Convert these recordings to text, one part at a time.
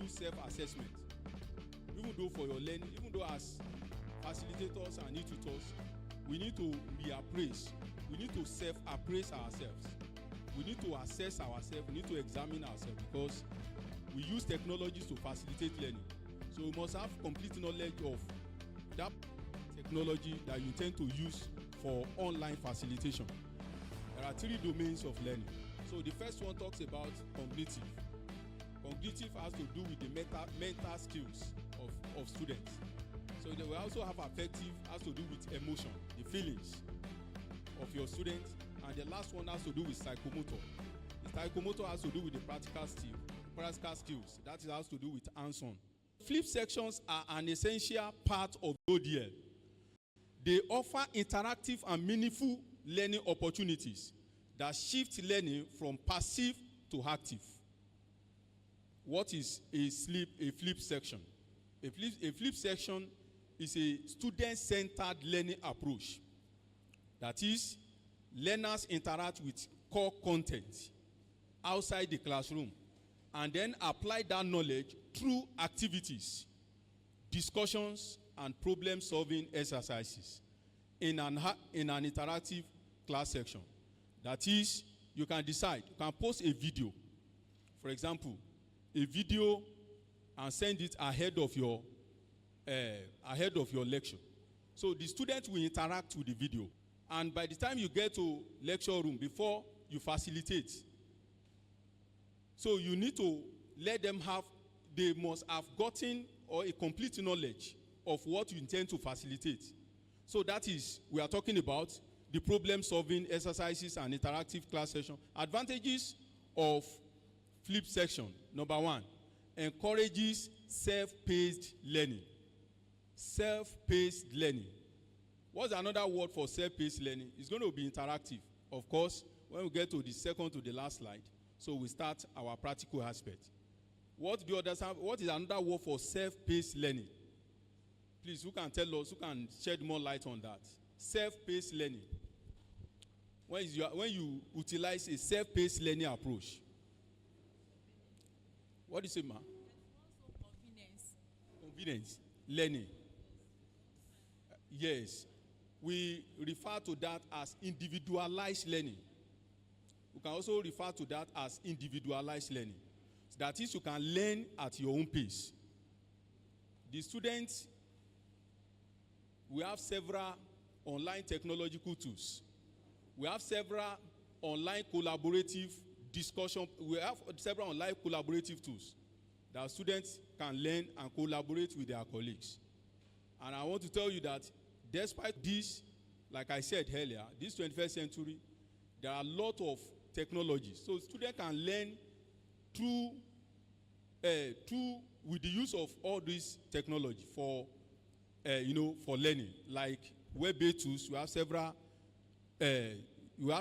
do self-assessment. Even though for your learning, even though as facilitators and tutors, we need to be appraised. We need to self-appraise ourselves. We need to assess ourselves. We need to examine ourselves because we use technologies to facilitate learning. So we must have complete knowledge of that technology that you tend to use for online facilitation. There are 3 domains of learning. So the first one talks about cognitive. Cognitive has to do with the mental skills of students. So we also have affective, has to do with emotion, the feelings of your students. And the last one has to do with psychomotor. The psychomotor has to do with the practical skills. That has to do with hands-on. Flip sections are an essential part of ODeL. They offer interactive and meaningful learning opportunities that shift learning from passive to active. What is a flip section? A flip section is a student-centered learning approach. That is, learners interact with core content outside the classroom and then apply that knowledge through activities, discussions, and problem-solving exercises in an interactive class section. That is, you can decide, you can post a video, for example, a video and send it ahead of your lecture. So the student will interact with the video. And by the time you get to lecture room, before you facilitate, so you need to let them have, they must have gotten or a complete knowledge of what you intend to facilitate. So that is, we are talking about the problem-solving exercises and interactive class session. Advantages of flip section. Number 1, encourages self-paced learning. Self-paced learning. What's another word for self-paced learning? It's going to be interactive. Of course, when we get to the second to the last slide, so we start our practical aspect. What do you understand? What is another word for self-paced learning? Please, who can tell us, who can shed more light on that? Self-paced learning. When you utilize a self-paced learning approach. What do you say, ma? Convenience. Learning. Yes. We refer to that as individualized learning. We can also refer to that as individualized learning. That is, you can learn at your own pace. The students, we have several online technological tools. We have several online collaborative discussion. We have several online collaborative tools that students can learn and collaborate with their colleagues. And I want to tell you that despite this, like I said earlier, this 21st century, there are a lot of technologies. So students can learn through with the use of all this technology for learning. Like web-based tools, we have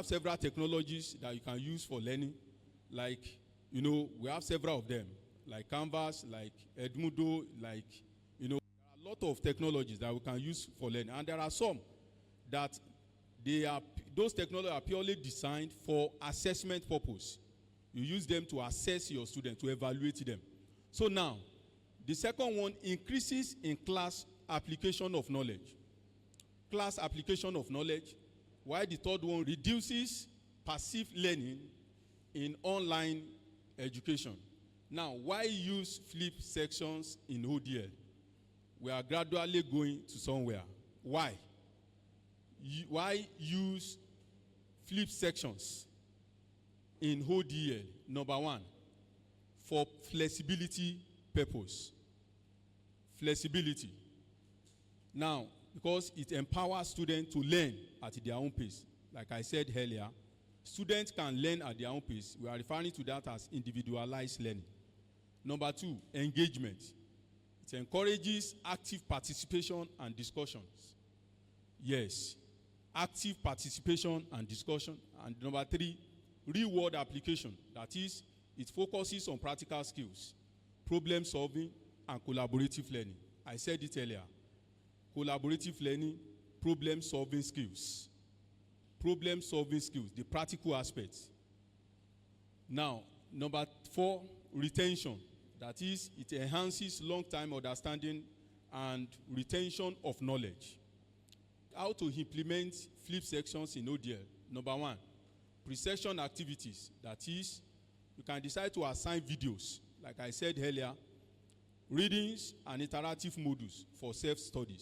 several technologies that you can use for learning. Like, we have several of them, like Canvas, like Edmundo, like, there are a lot of technologies that we can use for learning. And there are some that those technologies are purely designed for assessment purpose. You use them to assess your students, to evaluate them. So now, the second one increases in class application of knowledge. Class application of knowledge, while the third one reduces passive learning in online education. Now, why use flip sections in ODeL? We are gradually going to somewhere. Why? Why use flip sections in ODeL? Number 1, for flexibility purpose. Flexibility. Now, because it empowers students to learn at their own pace. Like I said earlier, students can learn at their own pace. We are referring to that as individualized learning. Number 2, engagement. It encourages active participation and discussions. Yes, active participation and discussion. And number 3, real-world application. That is, it focuses on practical skills, problem solving, and collaborative learning. I said it earlier. Collaborative learning, problem solving skills. Problem solving skills, the practical aspects. Now, number 4, retention. That is, it enhances long-time understanding and retention of knowledge. How to implement flip sections in ODeL. Number one, pre-section activities. That is, you can decide to assign videos, like I said earlier, readings and interactive modules for self-study.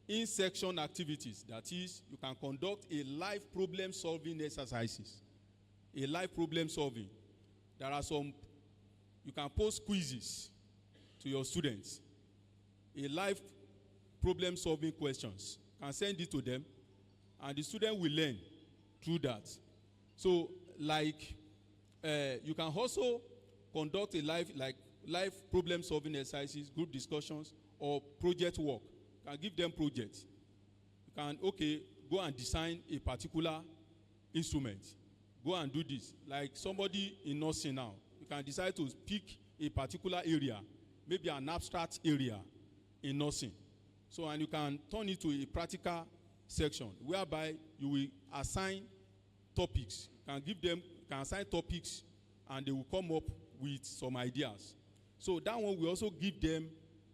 In-section activities. That is, you can conduct a live problem-solving exercises. A live problem-solving. There are some, you can post quizzes to your students. A live problem-solving questions. You can send it to them, and the student will learn through that. So, like, you can also conduct a live problem-solving exercises, group discussions, or project work. You can give them projects. You can, okay, go and design a particular instrument. Go and do this. Like somebody in nursing now, you can decide to pick a particular area, maybe an abstract area in nursing. So, and you can turn it to a practical section whereby you will assign topics. You can give them, you can assign topics, and they will come up with some ideas. So that one will also give them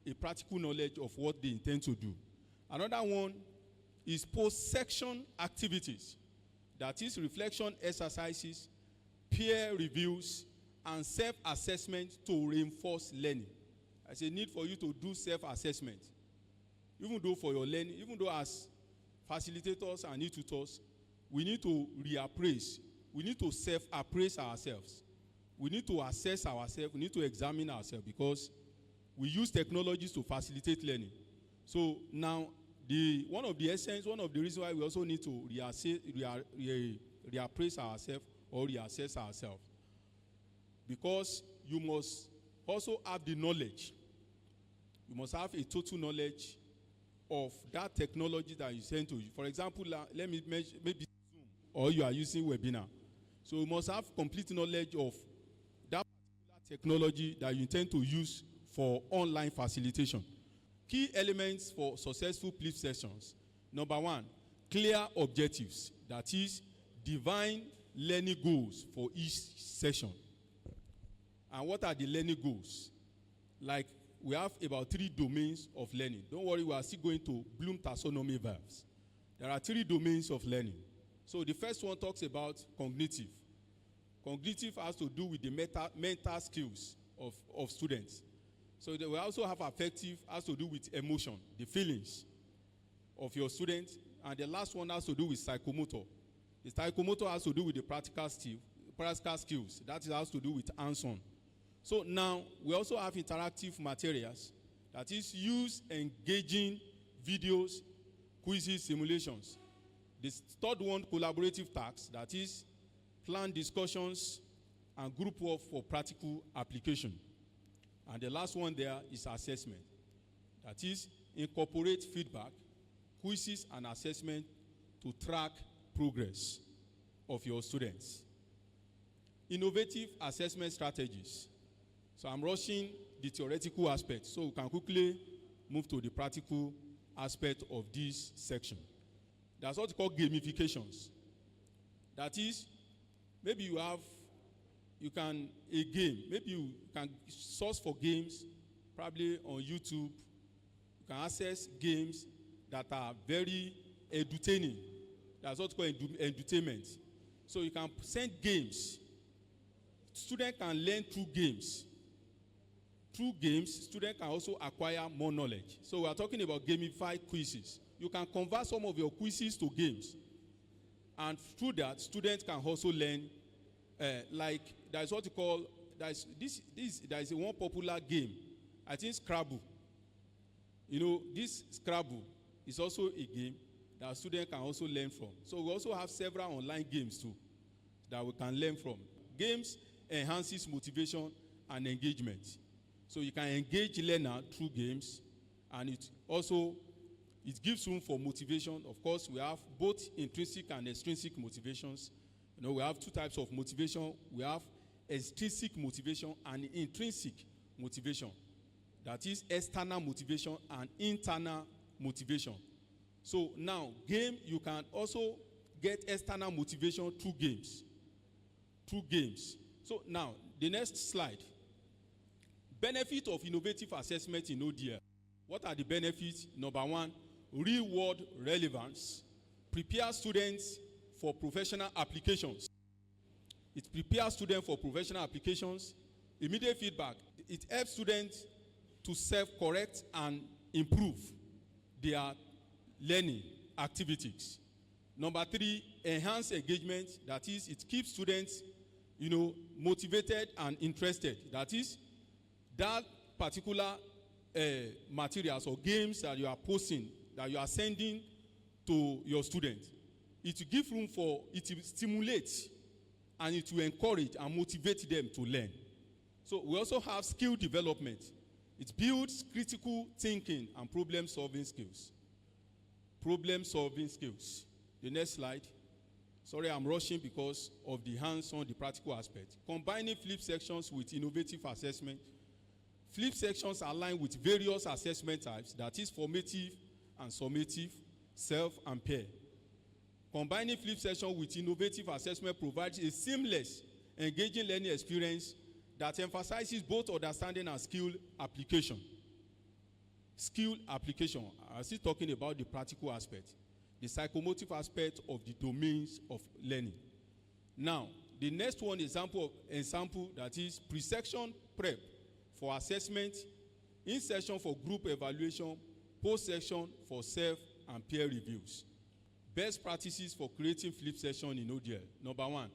a practical knowledge of what they intend to do. Another one is post-section activities. That is reflection exercises, peer reviews, and self-assessment to reinforce learning. There's a need for you to do self-assessment. Even though for your learning, even though as facilitators and tutors, we need to reappraise. We need to self-appraise ourselves. We need to assess ourselves. We need to examine ourselves because we use technologies to facilitate learning. So now, one of the reasons why we also need to reappraise ourselves or reassess ourselves, because you must also have the knowledge. You must have a total knowledge of that technology that you send to you. For example, let me mention maybe Zoom, or you are using webinar. So you must have complete knowledge of that particular technology that you intend to use for online facilitation. Key elements for successful flip sessions. Number one, clear objectives. That is, define learning goals for each session. And what are the learning goals? Like, we have about 3 domains of learning. Don't worry, we are still going to Bloom taxonomy verbs. There are 3 domains of learning. So the first one talks about cognitive. Cognitive has to do with the mental skills of students. So we also have affective, has to do with emotion, the feelings of your students. And the last one has to do with psychomotor. The psychomotor has to do with the practical skills. That has to do with hands-on. So now, we also have interactive materials. That is, use engaging videos, quizzes, simulations. The third one, collaborative tasks. That is, plan discussions and group work for practical application. And the last one there is assessment. That is, incorporate feedback, quizzes, and assessment to track progress of your students. Innovative assessment strategies. So I'm rushing the theoretical aspect, so we can quickly move to the practical aspect of this section. That's what we call gamifications. That is, maybe you can source for games, probably on YouTube. You can access games that are very edutaining. That's what we call edutainment. So you can send games. Students can learn through games. Through games, students can also acquire more knowledge. So we are talking about gamified quizzes. You can convert some of your quizzes to games. And through that, students can also learn, like there's what you call, there's one popular game, I think Scrabble. You know, this Scrabble is also a game that students can also learn from. So we also have several online games too that we can learn from. Games enhances motivation and engagement. So you can engage learner through games, and it gives room for motivation. Of course, we have both intrinsic and extrinsic motivations. You know, we have 2 types of motivation. We have extrinsic motivation and intrinsic motivation. That is external motivation and internal motivation. So now, you can also get external motivation through games. So now, the next slide. Benefit of innovative assessment in ODeL. What are the benefits? Number one, real-world relevance. Prepare students for professional applications. It prepares students for professional applications. Immediate feedback. It helps students to self-correct and improve their learning activities. Number three, enhance engagement. That is, it keeps students, motivated and interested. That is, that particular materials or games that you are posting, that you are sending to your students, it will give room for, it will stimulate and it will encourage and motivate them to learn. So we also have skill development. It builds critical thinking and problem-solving skills. Problem-solving skills. The next slide. Sorry, I'm rushing because of the hands-on, the practical aspect. Combining flip sections with innovative assessment. Flip sections align with various assessment types, that is formative and summative, self and peer. Combining flip section with innovative assessment provides a seamless, engaging learning experience that emphasizes both understanding and skill application. Skill application. I'm still talking about the practical aspect, the psychomotive aspect of the domains of learning. Now, the next one example that is pre-section prep for assessment, in-session for group evaluation, post-section for self and peer reviews. Best practices for creating flip session in ODeL. Number one,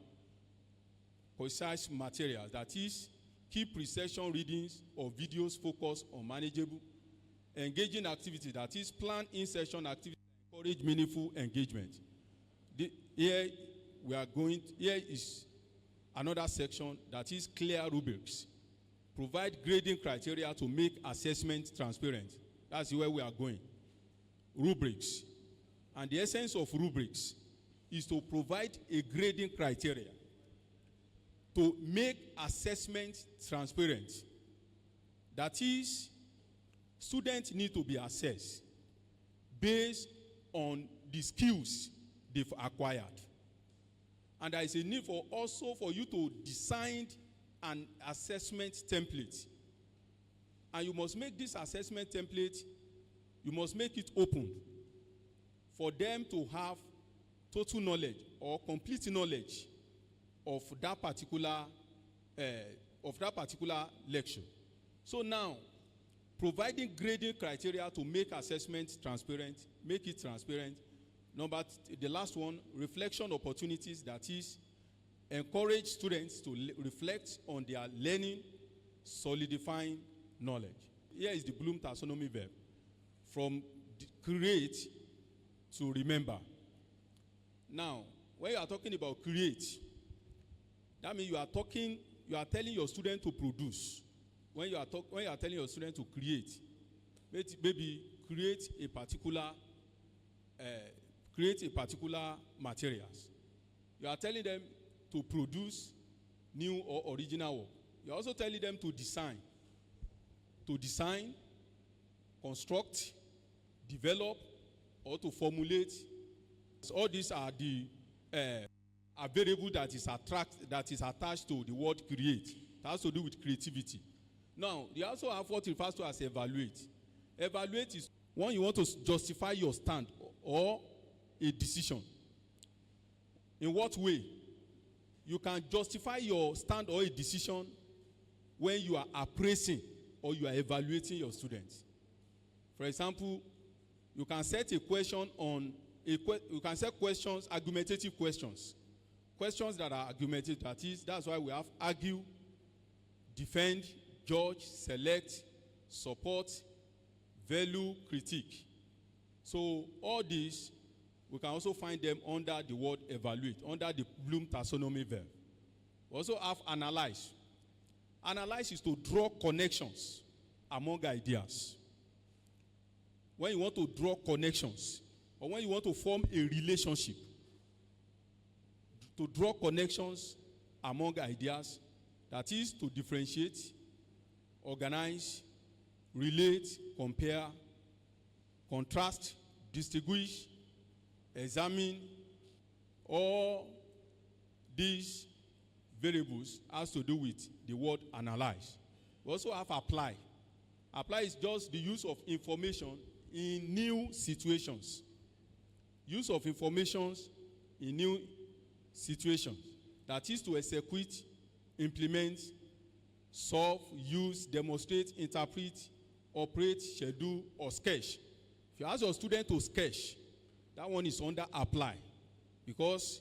concise materials. That is, keep pre-session readings or videos focused on manageable. Engaging activity. That is, plan in-session activity that encourage meaningful engagement. Here is another section that is clear rubrics. Provide grading criteria to make assessment transparent. That's where we are going. Rubrics. And the essence of rubrics is to provide a grading criteria to make assessment transparent. That is, students need to be assessed based on the skills they've acquired. And there is a need for you to design an assessment template. And you must make this assessment template, you must make it open for them to have total knowledge or complete knowledge of that particular lecture. So now, providing grading criteria to make assessment transparent, make it transparent. The last one, reflection opportunities, that is, encourage students to reflect on their learning, solidifying knowledge. Here is the Bloom taxonomy verb. From create to remember. Now, when you are talking about create, that means you are telling your student to produce. When you are telling your student to create, maybe create a particular materials. You are telling them to produce new or original work. You are also telling them to design, construct, develop, or to formulate. So all these are the variable that is attached to the word create. It has to do with creativity. Now, you also have what refers to as evaluate. Evaluate is when you want to justify your stand or a decision. In what way? You can justify your stand or a decision when you are appraising or you are evaluating your students. For example, you can set a question you can set questions, argumentative questions. Questions that are argumentative, that's why we have argue, defend, judge, select, support, value, critique. So all these, we can also find them under the word evaluate, under the Bloom taxonomy verb. We also have analyze. Analyze is to draw connections among ideas. When you want to draw connections, or when you want to form a relationship, to draw connections among ideas, that is to differentiate, organize, relate, compare, contrast, distinguish, examine. All these variables has to do with the word analyze. We also have apply. Apply is just the use of information in new situations. Use of information in new situations. That is to execute, implement, solve, use, demonstrate, interpret, operate, schedule, or sketch. If you ask your student to sketch, that one is under apply. Because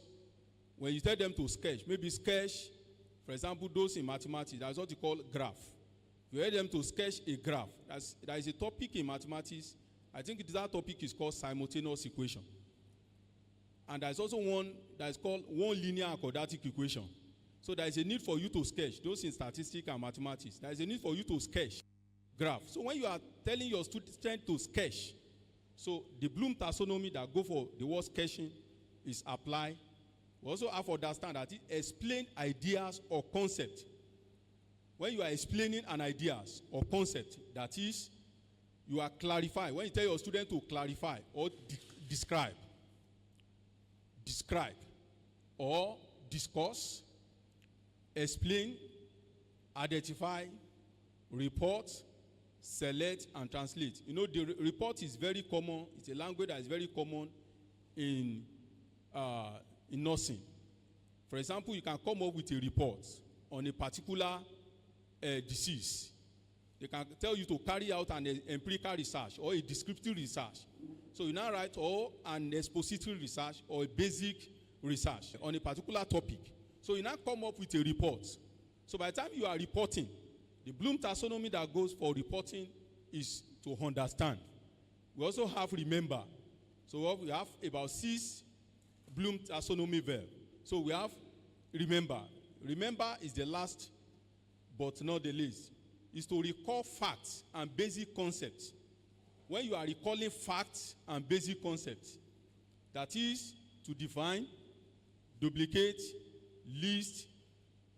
when you tell them to sketch, maybe sketch, for example, those in mathematics, that's what you call graph. If you tell them to sketch a graph, there is a topic in mathematics, I think that topic is called simultaneous equation. And there's also one that is called one linear and quadratic equation. So there is a need for you to sketch, those in statistics and mathematics. There is a need for you to sketch graph. So when you are telling your student to sketch, so the Bloom taxonomy that go for the word sketching is apply. We also have to understand that it explain ideas or concept. When you are explaining an ideas or concept, that is, you are clarifying. When you tell your student to clarify or describe or discuss, explain, identify, report, select, and translate. You know, the report is very common. It's a language that is very common in nursing. For example, you can come up with a report on a particular disease. They can tell you to carry out an empirical research or a descriptive research. So you now write or an expository research or a basic research on a particular topic. So you now come up with a report. So by the time you are reporting, the Bloom taxonomy that goes for reporting is to understand. We also have remember. So we have about 6 Bloom taxonomy verbs. So we have remember. Remember is the last but not the least. Is to recall facts and basic concepts. When you are recalling facts and basic concepts, that is to define, duplicate, list,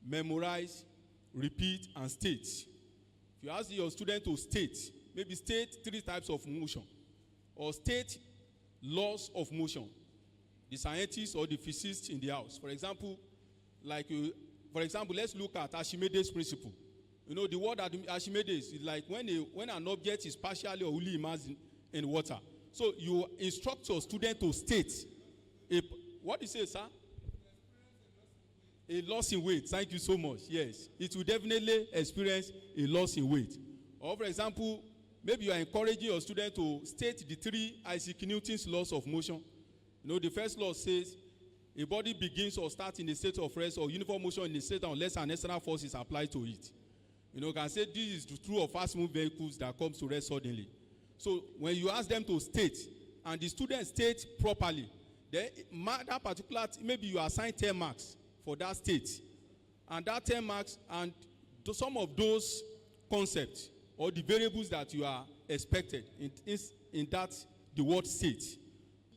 memorize, repeat, and state. If you ask your student to state, maybe state 3 types of motion, or state laws of motion, the scientists or the physicists in the house. For example, let's look at Archimedes' principle. You know, the word Archimedes is like when an object is partially or wholly immersed in water. So you instruct your student to state what do you say, sir? A loss in weight. Thank you so much. Yes, it will definitely experience a loss in weight. Or for example, maybe you are encouraging your student to state the 3 Isaac Newton's laws of motion. You know, the first law says a body begins or starts in a state of rest or uniform motion in a state unless an external force is applied to it. You know, you can say this is true of fast-moving vehicles that comes to rest suddenly. So when you ask them to state, and the student states properly, then that particular, maybe you assign 10 marks for that state. And that 10 marks, and to some of those concepts or the variables that you are expected in that, the word state.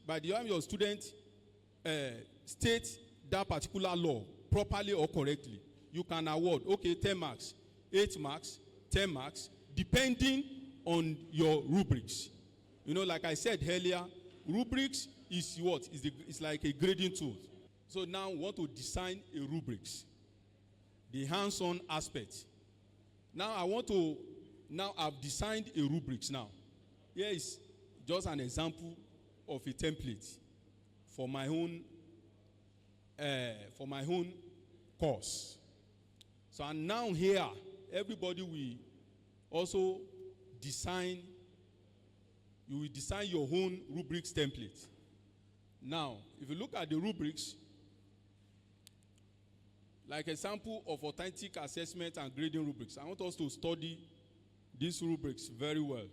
By the time your student states that particular law properly or correctly, you can award, 10 marks. 8 marks, 10 marks, depending on your rubrics. You know, like I said earlier, rubrics is what? It's like a grading tool. So now we want to design a rubrics, the hands-on aspect. Now I've designed a rubrics now. Here is just an example of a template for my own course. So and now here, everybody will also design, you will design your own rubrics template. Now, if you look at the rubrics, like a sample of authentic assessment and grading rubrics, I want us to study these rubrics very well.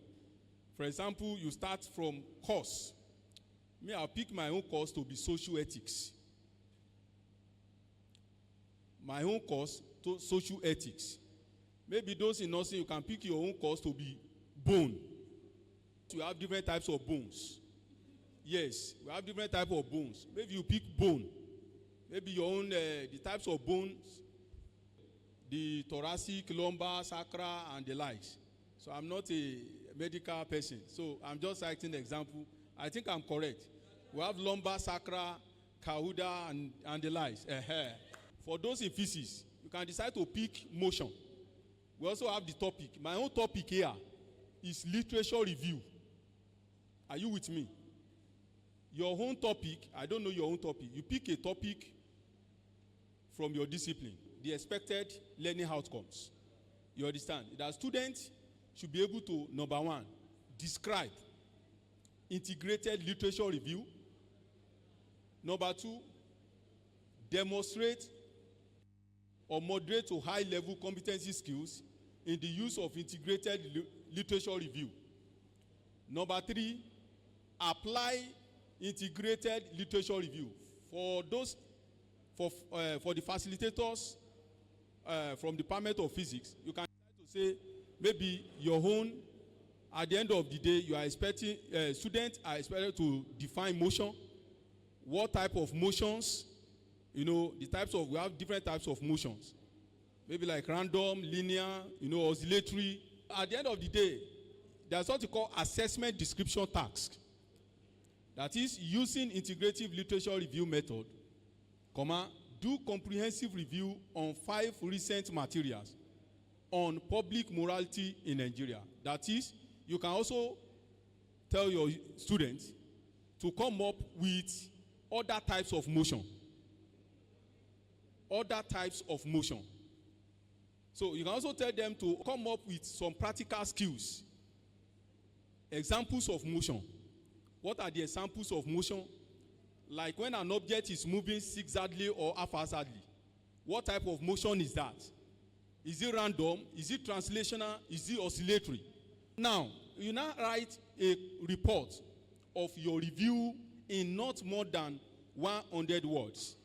For example, you start from course. I'll pick my own course to be social ethics. My own course to social ethics. Maybe those in nursing, you can pick your own course to be bone. We have different types of bones. Yes, we have different types of bones. Maybe you pick bone. Maybe your own, the types of bones, the thoracic, lumbar, sacral, and the likes. So I'm not a medical person. So I'm just citing the example. I think I'm correct. We have lumbar, sacral, cauda, and the likes. For those in physics, you can decide to pick motion. We also have the topic. My own topic here is literature review. Are you with me? Your own topic, I don't know your own topic. You pick a topic from your discipline, the expected learning outcomes. You understand? That students should be able to, number one, describe integrated literature review. Number two, demonstrate or moderate to high-level competency skills in the use of integrated literature review. Number three, apply integrated literature review. For those, for the facilitators from the Department of Physics, you can decide to say maybe your own. At the end of the day, you are expecting students are expected to define motion. What type of motions? You know, the types of, we have different types of motions. Maybe like random, linear, you know, oscillatory. At the end of the day, there's what we call assessment description task. That is, using integrative literature review method, do comprehensive review on 5 recent materials on public morality in Nigeria. That is, you can also tell your students to come up with other types of motion. Other types of motion. So you can also tell them to come up with some practical skills. Examples of motion. What are the examples of motion? Like when an object is moving zigzagly or haphazardly. What type of motion is that? Is it random? Is it translational? Is it oscillatory? Now, you now write a report of your review in not more than 100 words.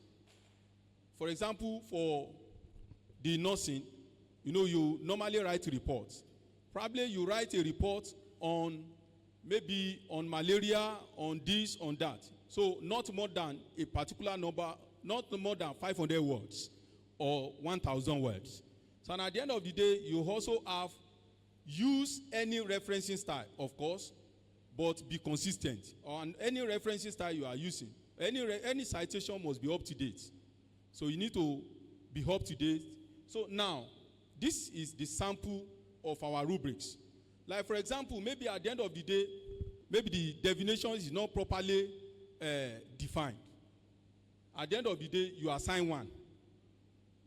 For example, for the nursing, you know, you normally write reports. Probably you write a report on maybe on malaria, on this, on that. So not more than a particular number, not more than 500 words or 1,000 words. So at the end of the day, you also have use any referencing style, of course, but be consistent. On any referencing style you are using, any citation must be up to date. So you need to be up to date. So now, this is the sample of our rubrics. Like for example, maybe at the end of the day, maybe the definition is not properly defined. At the end of the day, you assign one.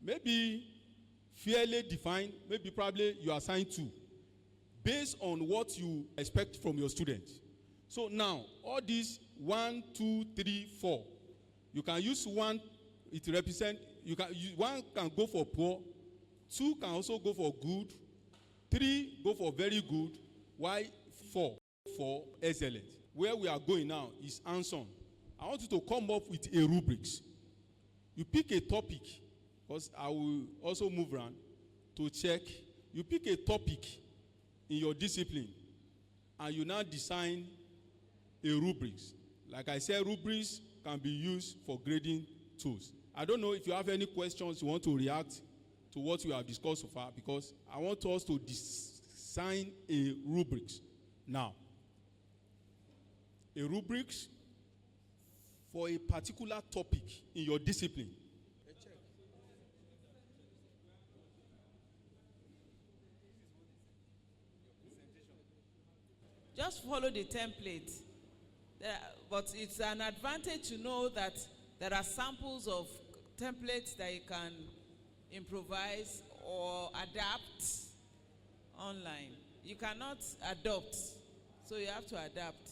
Maybe fairly defined, maybe probably you assign 2. Based on what you expect from your students. So now, all these 1, 2, 3, 4, you can use 1, it represents, 1 can go for poor, 2 can also go for good, 3 go for very good, while 4 for excellent. Where we are going now is hands-on. I want you to come up with a rubrics. You pick a topic, because I will also move around to check. You pick a topic in your discipline, and you now design a rubrics. Like I said, rubrics can be used for grading tools. I don't know if you have any questions you want to react to what we have discussed so far, because I want us to design a rubrics now. A rubrics for a particular topic in your discipline. Just follow the template. But it's an advantage to know that there are samples of templates that you can improvise or adapt online. You cannot adopt, so you have to adapt.